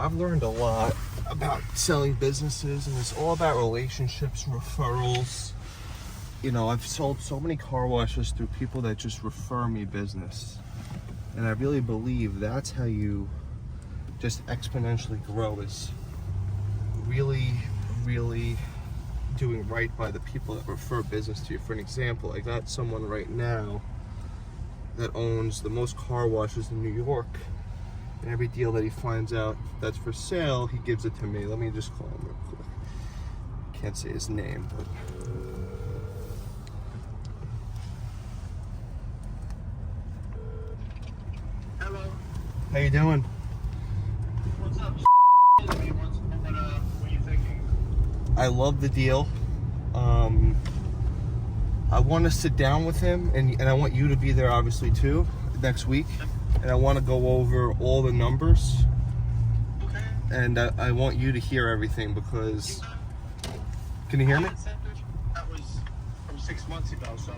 I've learned a lot about selling businesses, and it's all about relationships, referrals. I've sold so many car washes through people that just refer me business. And I really believe that's how you just exponentially grow, is really, really doing right by the people that refer business to you. For an example, I got someone right now that owns the most car washes in New York. And every deal that he finds out that's for sale, he gives it to me. Let me just call him real quick. Can't say his name, but... Hello. How you doing? What's up? What are you thinking? I love the deal. I want to sit down with him, and I want you to be there, obviously, too, next week. And I want to go over all the numbers. Okay. And I want you to hear everything, because... Can you hear me? That was from 6 months ago, so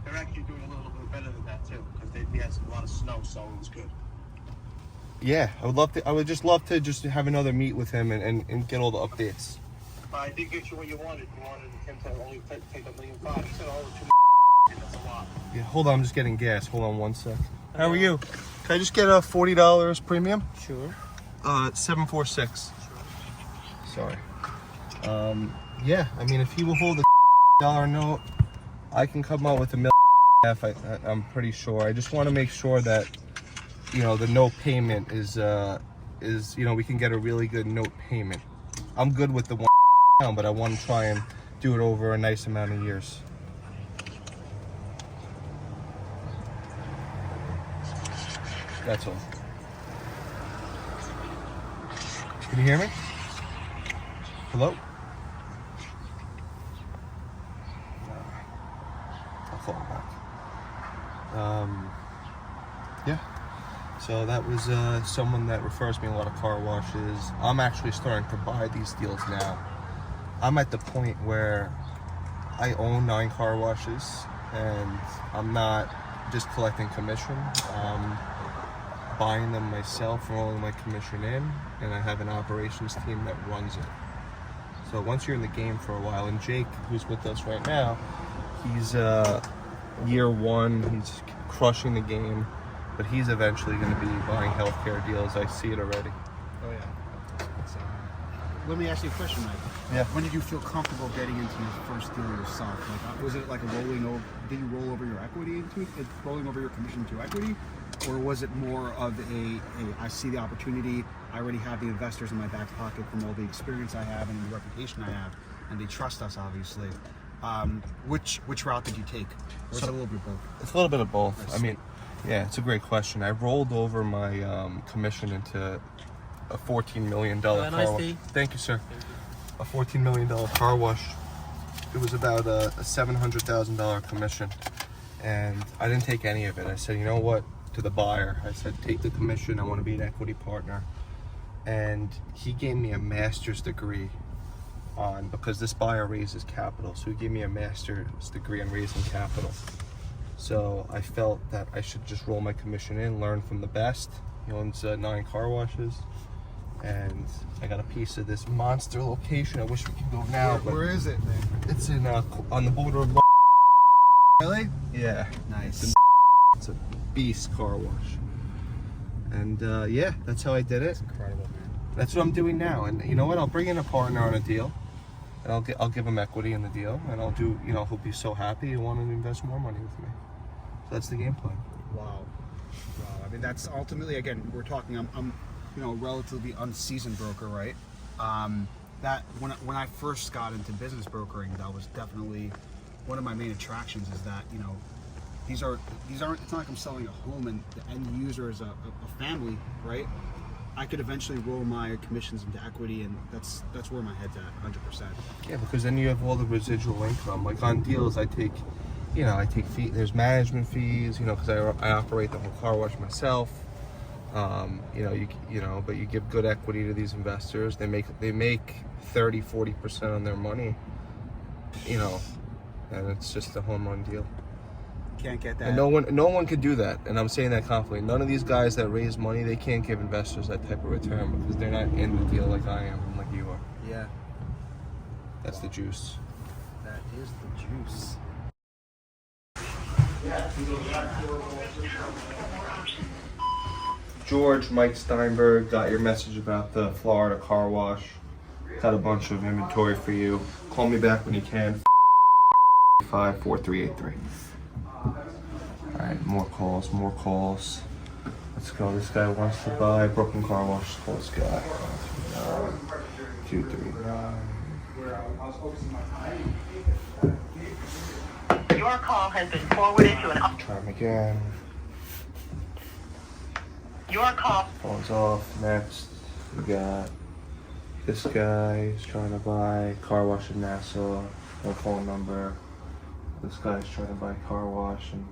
they're actually doing a little bit better than that too, because we had a lot of snow, so it was good. Yeah, I would just love to just have another meet with him and get all the updates. I did get you what you wanted. You wanted him to only take $1.5 million. He said, oh, that's a lot. Yeah, hold on, I'm just getting gas. Hold on one sec. How are you? Can I just get a $40 premium? Sure. 746. Sorry. Yeah, I mean, if he will hold a dollar note, I can come out with $1.5 million. I'm pretty sure. I just want to make sure that, the note payment is, we can get a really good note payment. I'm good with the $1 million, but I want to try and do it over a nice amount of years. That's all. Can you hear me? Hello? I'll call him back. Yeah. So that was someone that refers me a lot of car washes. I'm actually starting to buy these deals now. I'm at the point where I own 9 car washes, and I'm not just collecting commission. Buying them myself, rolling my commission in, and I have an operations team that runs it. So once you're in the game for a while, and Jake, who's with us right now, he's year 1, he's crushing the game, but he's eventually going to be buying healthcare deals. I see it already. Oh yeah. Let me ask you a question, Mike. Yeah. When did you feel comfortable getting into your first deal yourself? Like, was it like a rolling over? Did you roll over your equity into it, rolling over your commission to equity, or was it more of I see the opportunity, I already have the investors in my back pocket from all the experience I have and the reputation I have, and they trust us, obviously. Which route did you take? Or was it a little bit of both? It's a little bit of both. I mean, yeah, it's a great question. I rolled over my commission into a $14 million car wash. Thank you, sir. A $14 million car wash. It was about a $700,000 commission, and I didn't take any of it. I said, you know what, to the buyer, I said, take the commission. I want to be an equity partner. And he gave me a master's degree because this buyer raises capital. So he gave me a master's degree on raising capital. So I felt that I should just roll my commission in, learn from the best. He owns 9 car washes. And I got a piece of this monster location. I wish we could go now. Where is it, man? It's in on the border of. Really? Yeah. Nice. It's a beast car wash. And yeah, that's how I did it. That's incredible, man. That's what I'm doing now. And you know what? I'll bring in a partner on a deal, and I'll give him equity in the deal, and I'll do. He'll be so happy he'll want to invest more money with me. So that's the game plan. Wow. I mean, that's ultimately, again, we're talking. I'm relatively unseasoned broker, right? That when I first got into business brokering, that was definitely one of my main attractions. Is that these aren't. It's not like I'm selling a home and the end user is a family, right? I could eventually roll my commissions into equity, and that's where my head's at, 100%. Yeah, because then you have all the residual income. Like on deals, I take fees. There's management fees, because I operate the whole car wash myself. But you give good equity to these investors. They make 30-40% on their money, and it's just a home run deal. can't get that. And no one could do that, and I'm saying that confidently. None of these guys that raise money, they can't give investors that type of return because they're not in the deal like I am and like you are. Yeah, That's the juice. that is the juice. George, Mike Steinberg, got your message about the Florida car wash. Got a bunch of inventory for you. Call me back when you can. 4383. Alright, more calls. Let's go. This guy wants to buy Brooklyn Car Wash. Call this guy. 239. Your call has been forwarded to an... Try him again. Your call... Phone's off. Next, we got this guy. He's trying to buy car wash in Nassau. No phone number. This guy's trying to buy car wash in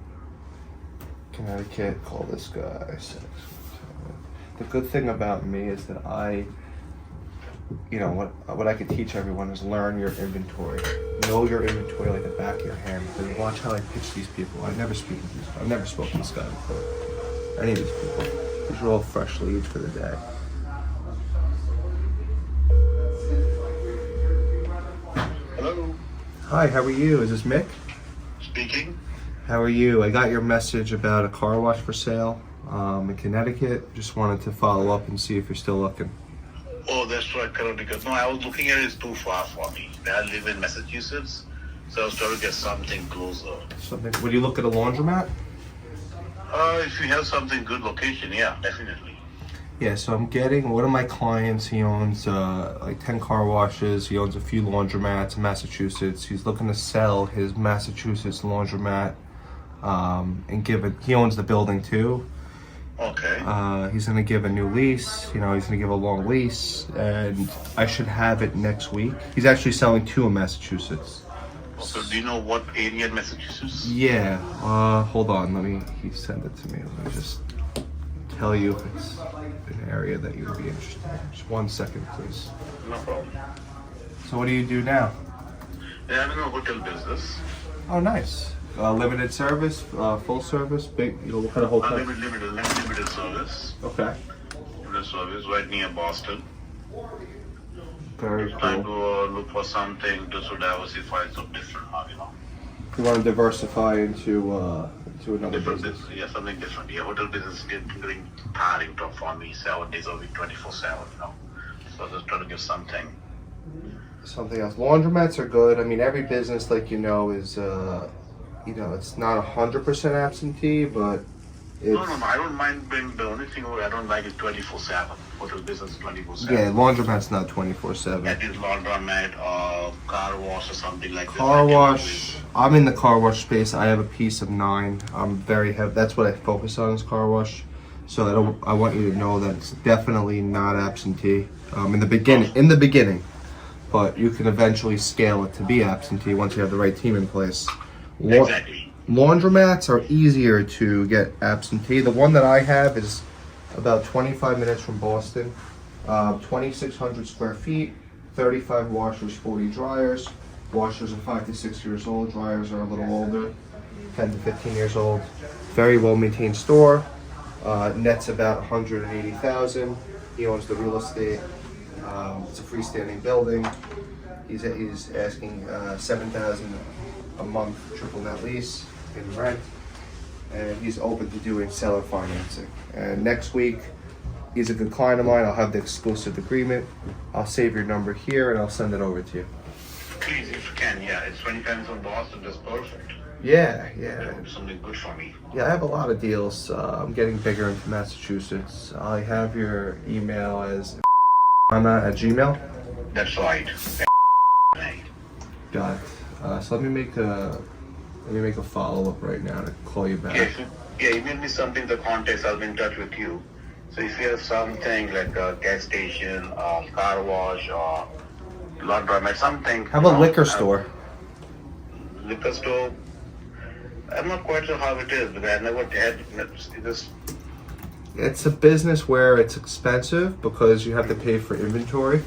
Connecticut. Call this guy. The good thing about me is that what I could teach everyone is learn your inventory. Know your inventory like the back of your hand. And watch how I pitch these people. I've never spoken to this guy before. Any of these people. These are all fresh leads for the day. Hello? Hi, how are you? Is this Mick? Speaking. How are you? I got your message about a car wash for sale in Connecticut. Just wanted to follow up and see if you're still looking. Oh, that's right, Connecticut. No, I was looking at it, it's too far for me. I live in Massachusetts, so I was trying to get something closer. Would you look at a laundromat? If you have something good location, yeah, definitely. Yeah, so I'm getting one of my clients. He owns like 10 car washes. He owns a few laundromats in Massachusetts. He's looking to sell his Massachusetts laundromat and give it. He owns the building too. Okay. He's gonna give a new lease. He's gonna give a long lease, and I should have it next week. He's actually selling two in Massachusetts. So do you know what area in Massachusetts? Yeah. Hold on. He sent it to me. Let me just tell you if it's an area that you would be interested in. Just 1 second, please. No problem. So what do you do now? Yeah, I'm in a hotel business. Oh, nice. Limited service, full service, big. What kind of hotel? Limited service. Okay. Limited service right near Boston. Very Trying cool. to look for something to diversify some different, You want to diversify into another different business. business. Yeah, something different. Yeah, hotel business is getting tiring for me. 7 days a week, 24/7. So just trying to get something. Something else. Laundromats are good. I mean, every business, like is, it's not 100% absentee, but it's. No, I don't mind being the only thing I don't like is 24/7. Hotel business 24/7. Yeah, laundromat's not 24/7. That is laundromat or car wash or something like that. Car wash. I'm in the car wash space. I have a piece of 9. I'm very heavy. That's what I focus on is car wash. So I want you to know that it's definitely not absentee. In the beginning, but you can eventually scale it to be absentee once you have the right team in place. Exactly. Laundromats are easier to get absentee. The one that I have is about 25 minutes from Boston, 2,600 square feet, 35 washers, 40 dryers. Washers are 5 to 6 years old. Dryers are a little older, 10 to 15 years old. Very well maintained store. Net's about 180,000. He owns the real estate. It's a freestanding building. He's asking $7,000 a month triple net lease in rent, and he's open to doing seller financing. And next week, he's a good client of mine. I'll have the exclusive agreement. I'll save your number here and I'll send it over to you. Please, if you can, yeah. It's 25 from Boston. That's perfect. Yeah. Something good for me. Yeah, I have a lot of deals. I'm getting bigger into Massachusetts. I have your email as Anna@gmail. That's right. Got it. So let me make a follow up right now to call you back. Yeah, email me something, the context, I'll be in touch with you. So if you have something like a gas station, car wash, or laundromat, something. How about liquor store? Liquor store? I'm not quite sure how it is, because I never had this. It's a business where it's expensive because you have to pay for inventory,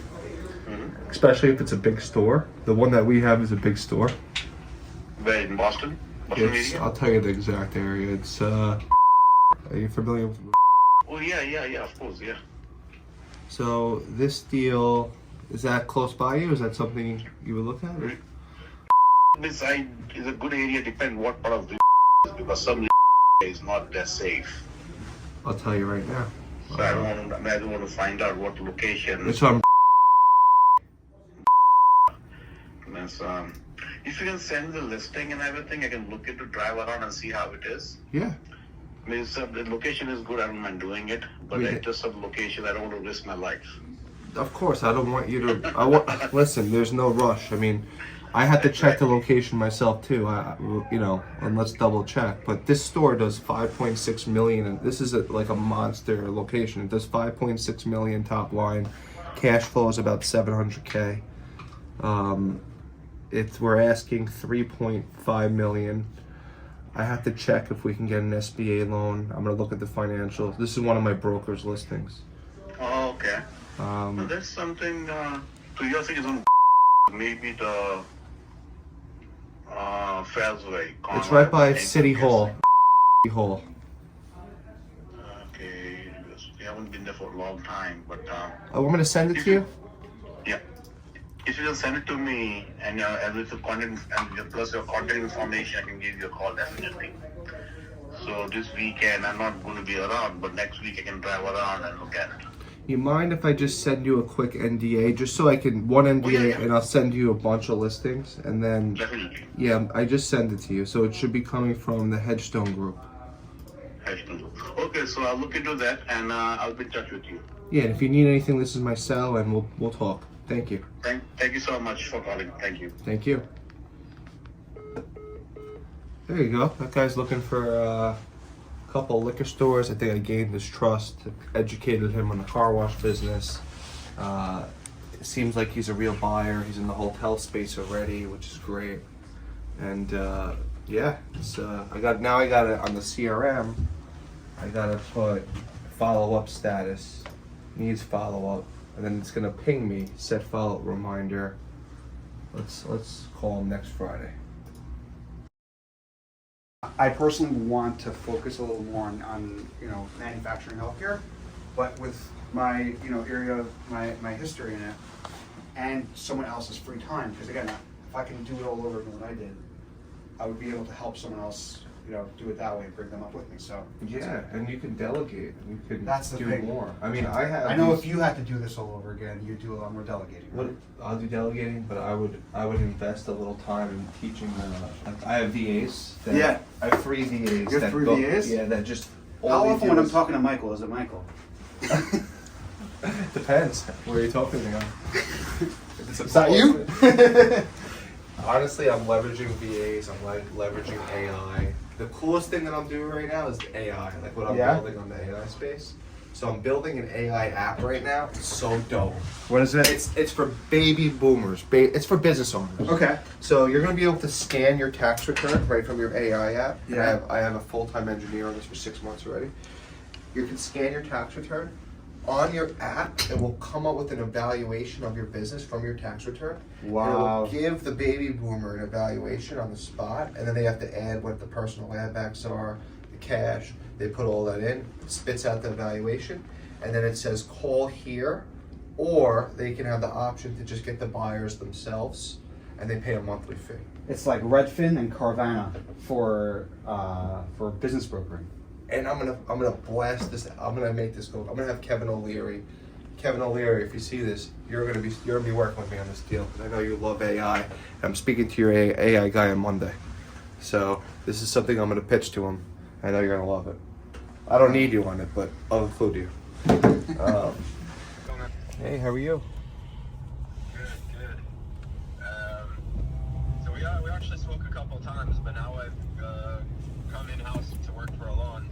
especially if it's a big store. The one that we have is a big store. Where, in Boston? I'll tell you the exact area. It's are you familiar with? Oh yeah, of course, yeah. So this deal, is that close by you? Is that something you would look at? This side is a good area, depend what part of the because some is not that safe. I'll tell you right now. So I don't want to find out what location. It's on. If you can send the listing and everything, I can look into drive around and see how it is. Yeah. I mean, the location is good. I don't mind doing it, but it's just a location. I don't want to risk my life. Of course, I don't want you to. Listen, there's no rush. I mean, I had to check the location myself too. And let's double check. But this store does 5.6 million, and this is like a monster location. It does 5.6 million top line. Cash flow is about 700K. We're asking 3.5 million. I have to check if we can get an SBA loan. I'm gonna look at the financials. This is one of my broker's listings. Oh, okay. So there's something. So you're saying it's on maybe the Fellsway. It's right by City Hall. City Hall. Okay, we haven't been there for a long time, but. Oh, want me to send it to you? Yeah. If you just send it to me and with the content and plus your contact information, I can give you a call definitely. So this weekend I'm not going to be around, but next week I can drive around and look at it. You mind if I just send you a quick NDA, just so I can one NDA, and I'll send you a bunch of listings, and then Definitely. yeah, I just send it to you, so it should be coming from the Hedgestone Group. Okay, so I'll look into that and I'll be in touch with you. Yeah, and if you need anything, this is my cell, and we'll talk. Thank you. Thank you so much for calling. Thank you. Thank you. There you go. That guy's looking for a couple liquor stores. I think I gained his trust, educated him on the car wash business. It seems like he's a real buyer. He's in the hotel space already, which is great. And yeah, it's, I got it on the CRM. I gotta put follow-up status, needs follow-up, and then it's gonna ping me, set follow-up reminder. Let's call him next Friday. I personally want to focus a little more on manufacturing healthcare, but with my area of my history in it and someone else's free time, because again, if I can do it all over again what I did, I would be able to help someone else do it that way and bring them up with me. So yeah, and you can delegate. You can that's the do thing. more. I mean, I know if you had to do this all over again, you'd do a lot more delegating. What I'll do delegating, but I would invest a little time in teaching them. Like I have VAs. I have 3 VAs. You have 3 VAs? Yeah, that just. How often when I'm talking to Michael, is it Michael? Depends. Where are you talking to? Is that you? Honestly, I'm leveraging VAs. I'm leveraging AI. The coolest thing that I'm doing right now is AI, like what I'm building on the AI space. So I'm building an AI app right now. It's so dope. What is it? It's for baby boomers. It's for business owners. Okay. So you're going to be able to scan your tax return right from your AI app. Yeah. I have a full-time engineer on this for 6 months already. You can scan your tax return. On your app, it will come up with an evaluation of your business from your tax return. Wow. And it will give the baby boomer an evaluation on the spot, and then they have to add what the personal add backs are, the cash. They put all that in, spits out the evaluation, and then it says call here, or they can have the option to just get the buyers themselves, and they pay a monthly fee. It's like Redfin and Carvana for business brokering. And I'm gonna blast this. I'm gonna make this go. I'm gonna have Kevin O'Leary. Kevin O'Leary, if you see this, you're gonna be working with me on this deal because I know you love AI. I'm speaking to your AI guy on Monday, so this is something I'm gonna pitch to him. I know you're gonna love it. I don't need you on it, but I'll include you. Hey, how are you? Good. So we actually spoke a couple times, but now I've come in house to work for Alon,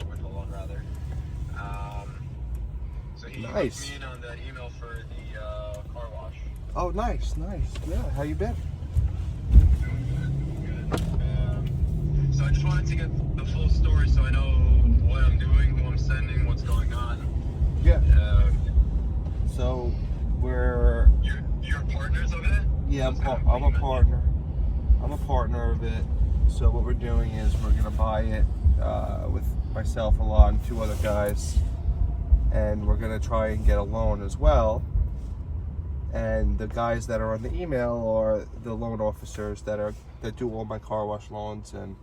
or with Alon rather. So he Nice. put me in on that email for the car wash. Oh, nice. Yeah, how you been? Good. So I just wanted to get the full story so I know what I'm doing, who I'm sending, what's going on. Yeah. So we're. You're partners of it? Yeah, I'm a partner. I'm a partner of it. So what we're doing is we're gonna buy it with myself, Alon, 2 other guys, and we're gonna try and get a loan as well. And the guys that are on the email are the loan officers that do all my car wash loans and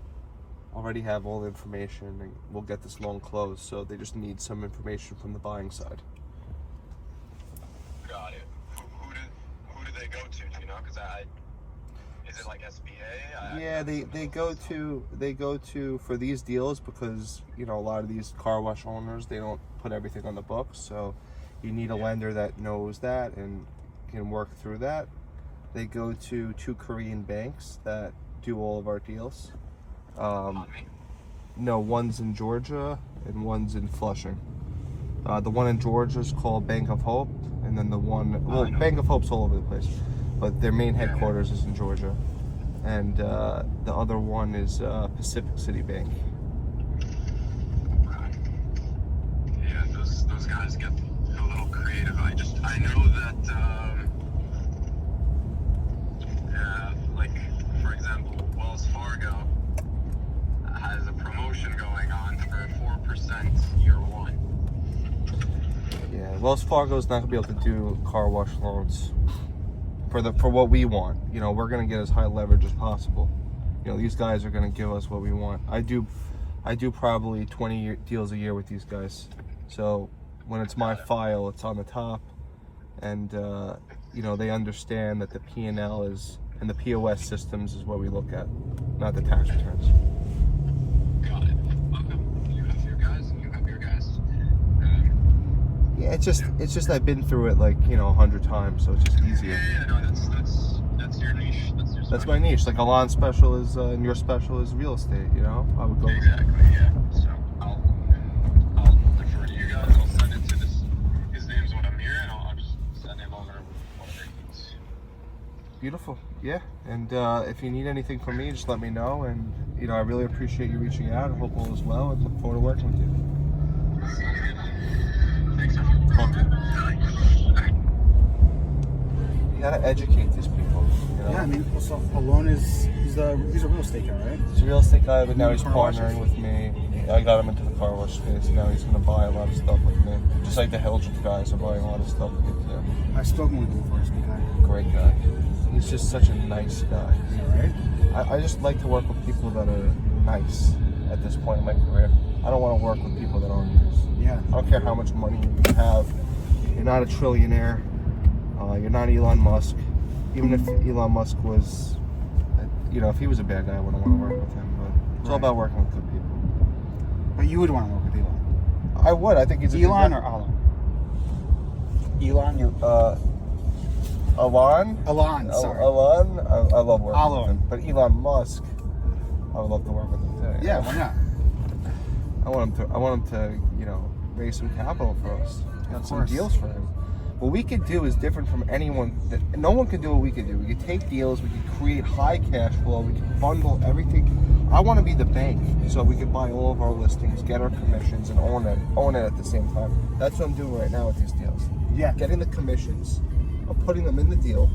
already have all the information, and we'll get this loan closed. So they just need some information from the buying side. Got it. Who do they go to? Do you know? Because is it like SBA? Yeah, they go to for these deals, because you know a lot of these car wash owners, they don't put everything on the books, so you need a lender that knows that and can work through that. They go to 2 Korean banks that do all of our deals. No, one's in Georgia and one's in Flushing. The one in Georgia is called Bank of Hope, and then Bank of Hope's all over the place, but their main headquarters is in Georgia. And the other one is Pacific City Bank. Yeah, those guys get a little creative. I know that like for example, Wells Fargo has a promotion going on for 4% year 1. Yeah, Wells Fargo's not gonna be able to do car wash loans for what we want. You know, we're gonna get as high leverage as possible. You know, these guys are gonna give us what we want. I do probably 20 deals a year with these guys. So when it's my file, it's on the top, and you know, they understand that the P&L and the POS systems is what we look at, not the tax returns. Got it. Okay. You have your guys, and you have your guys. Yeah, it's just I've been through it like, you know, 100 times, so it's just easier. Yeah, no, that's your niche. That's my niche. Like Alon's special is and your special is real estate. You know, I would go. Exactly. Yeah. So I'll defer to you guys. I'll send it to this. His name's what I'm here, and I'll just send him over whatever he needs. Beautiful. Yeah. And if you need anything from me, just let me know. And you know, I really appreciate you reaching out. I hope all is well, and look forward to working with you. Thanks, sir. You gotta educate these people. You know? Yeah, I mean, so Alon he's a real estate guy, right? He's a real estate guy, but now he's Car washes? partnering with me. I got him into the car wash space, and now he's gonna buy a lot of stuff with me. Just like the Hildreth guys are buying a lot of stuff with me too. I've spoken with him before. He's a good guy. Great guy. He's just such a nice guy. Yeah, right? I just like to work with people that are nice at this point in my career. I don't want to work with people that aren't nice. Yeah. I don't care how much money you have. You're not a trillionaire. You're not Elon Musk. Even if Elon Musk was, you know, if he was a bad guy, I wouldn't want to work with him. But it's all about working with good people. But you would want to work with Elon. I would. I think he's a Elon good or Alon? Elon? Alon? Alon, sorry. Alon? I love working Alon. with him. But Elon Musk, I would love to work with him too. Yeah, why not? I want him to, you know, raise some capital for us. Got some course. deals for him. What we could do is different from anyone. No one could do what we could do. We could take deals. We could create high cash flow. We could bundle everything. I want to be the bank, so we could buy all of our listings, get our commissions, and own it at the same time. That's what I'm doing right now with these deals. Yeah. Getting the commissions, I'm putting them in the deal.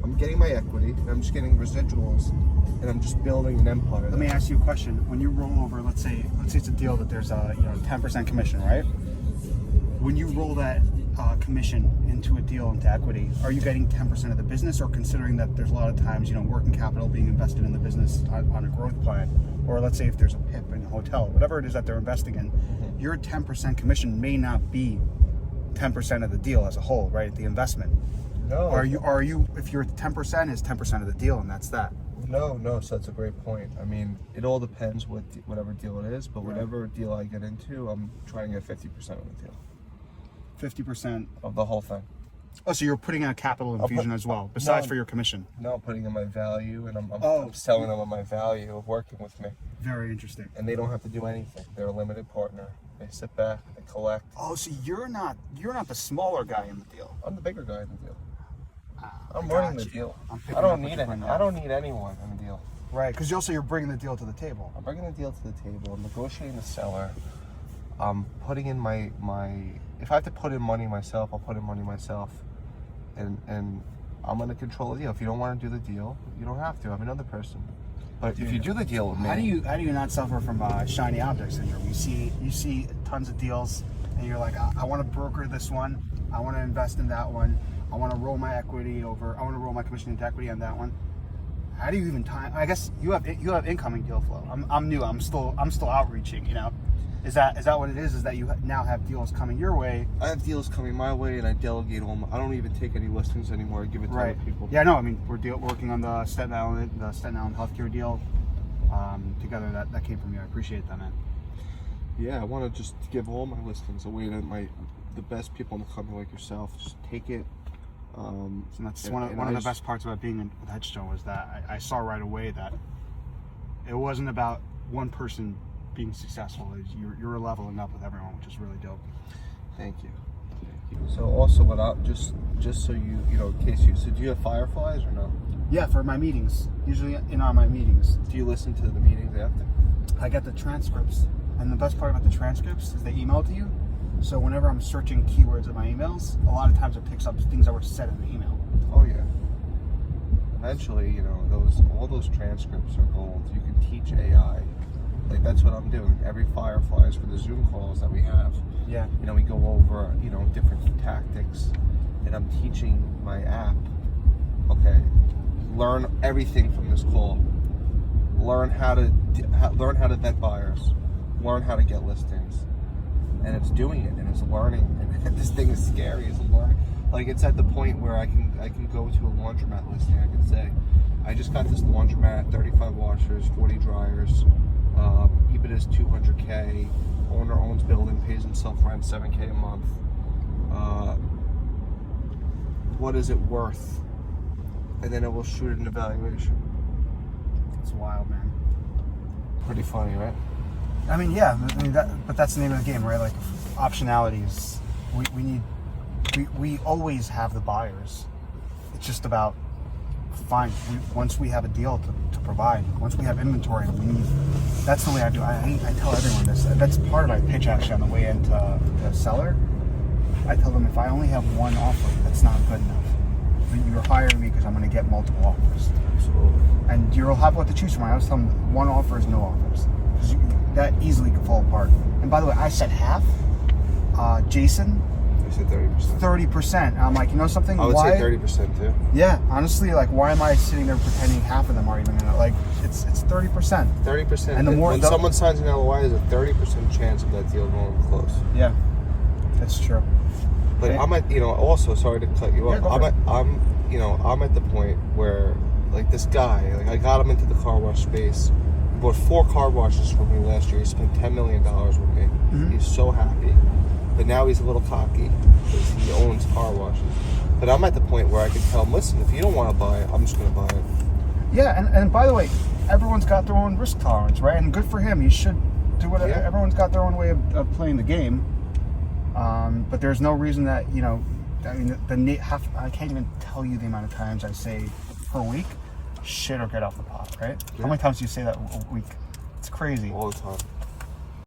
I'm getting my equity, and I'm just getting residuals, and I'm just building an empire. Let me ask you a question. When you roll over, let's say it's a deal that there's a 10% commission, right? When you roll that commission into a deal into equity, are you getting 10% of the business, or considering that there's a lot of times working capital being invested in the business on a growth plan, or let's say if there's a PIP in a hotel, whatever it is that they're investing in, your 10% commission may not be 10% of the deal as a whole, right? The investment. No. Are you if your 10% is 10% of the deal, and that's that? No, so that's a great point. I mean, it all depends whatever deal it is, but whatever deal I get into, I'm trying to get 50% of the deal. 50% Of the whole thing. Oh, so you're putting in a capital infusion as well, besides for your commission. No, I'm putting in my value, and I'm Oh. selling them on my value of working with me. Very interesting. And they don't have to do anything. They're a limited partner. They sit back, they collect. Oh, so you're not the smaller guy in the deal. I'm the bigger guy in the deal. I'm Got running the you. deal. I'm picking I don't up what need you're putting I down. don't need anyone in the deal. Right, because you're bringing the deal to the table. I'm bringing the deal to the table. I'm negotiating the seller. I'm putting in my if I have to put in money myself, I'll put in money myself. And I'm going to control the deal. If you don't want to do the deal, you don't have to. I'm another person. But if you do the deal with me, How do you not suffer from shiny object syndrome? You see tons of deals, and you're like, I want to broker this one, I want to invest in that one, I want to roll my equity over, I want to roll my commission into equity on that one. How do you even time? I guess you have incoming deal flow. I'm new. I'm still outreaching. You know, is that what it is? Is that you now have deals coming your way? I have deals coming my way, and I delegate them. I don't even take any listings anymore. I give it to other people. Yeah, no. I mean, we're working on the Staten Island healthcare deal together. That came from you. I appreciate that, man. Yeah, I want to just give all my listings away to the best people in the company like yourself. Just take it. And that's one of the best parts about being with Headstone was that I saw right away that it wasn't about one person being successful. You're leveling up with everyone, which is really dope. Thank you. So also, just so you know, in case so do you have Fireflies or no? Yeah, for my meetings. Usually in my meetings. Do you listen to the meetings after? I get the transcripts, and the best part about the transcripts is they email it to you. So whenever I'm searching keywords in my emails, a lot of times it picks up things that were said in the email. Oh yeah. Eventually, you know, all those transcripts are gold. You can teach AI. Like that's what I'm doing. Every Fireflies for the Zoom calls that we have. Yeah. You know, we go over, you know, different tactics, and I'm teaching my app. Okay, learn everything from this call. Learn how to vet buyers. Learn how to get listings. And it's doing it, and it's learning, and this thing is scary. It's learning. Like it's at the point where I can go to a laundromat listing. I can say, I just got this laundromat, 35 washers, 40 dryers. EBITDA is 200K. Owner owns building, pays himself rent 7K a month. What is it worth? And then it will shoot an evaluation. It's wild, man. Pretty funny, right? I mean, yeah. But that's the name of the game, right? Like optionality is we always have the buyers. It's just about once we have a deal to provide, once we have inventory, that's the way I do. I tell everyone this. That's part of my pitch actually on the way into the seller. I tell them if I only have one offer, that's not good enough. You're hiring me because I'm going to get multiple offers. Absolutely. And you'll have what to choose from. I always tell them one offer is no offers. That easily could fall apart. And by the way, I said half. Jason, I said 30%. 30%. I'm like, you know something? I would say 30% too. Yeah, honestly, like, why am I sitting there pretending half of them are even gonna, like, it's 30%. 30%. And when someone signs an LOI, there's a 30% chance of that deal going close. Yeah, that's true. But Yeah. I'm at, you know, also sorry to cut you off. Yeah, I'm at the point where, like, this guy, like, I got him into the car wash space. He bought 4 car washes from me last year. He spent $10 million with me. Mm-hmm. He's so happy. But now he's a little cocky because he owns car washes. But I'm at the point where I can tell him, listen, if you don't want to buy it, I'm just going to buy it. Yeah, and by the way, everyone's got their own risk tolerance, right? And good for him. You should do whatever. Yeah. Everyone's got their own way of playing the game. But there's no reason that, you know, I mean, I can't even tell you the amount of times I say per week, shit or get off the pot, right? Yeah. How many times do you say that a week? It's crazy. All the time.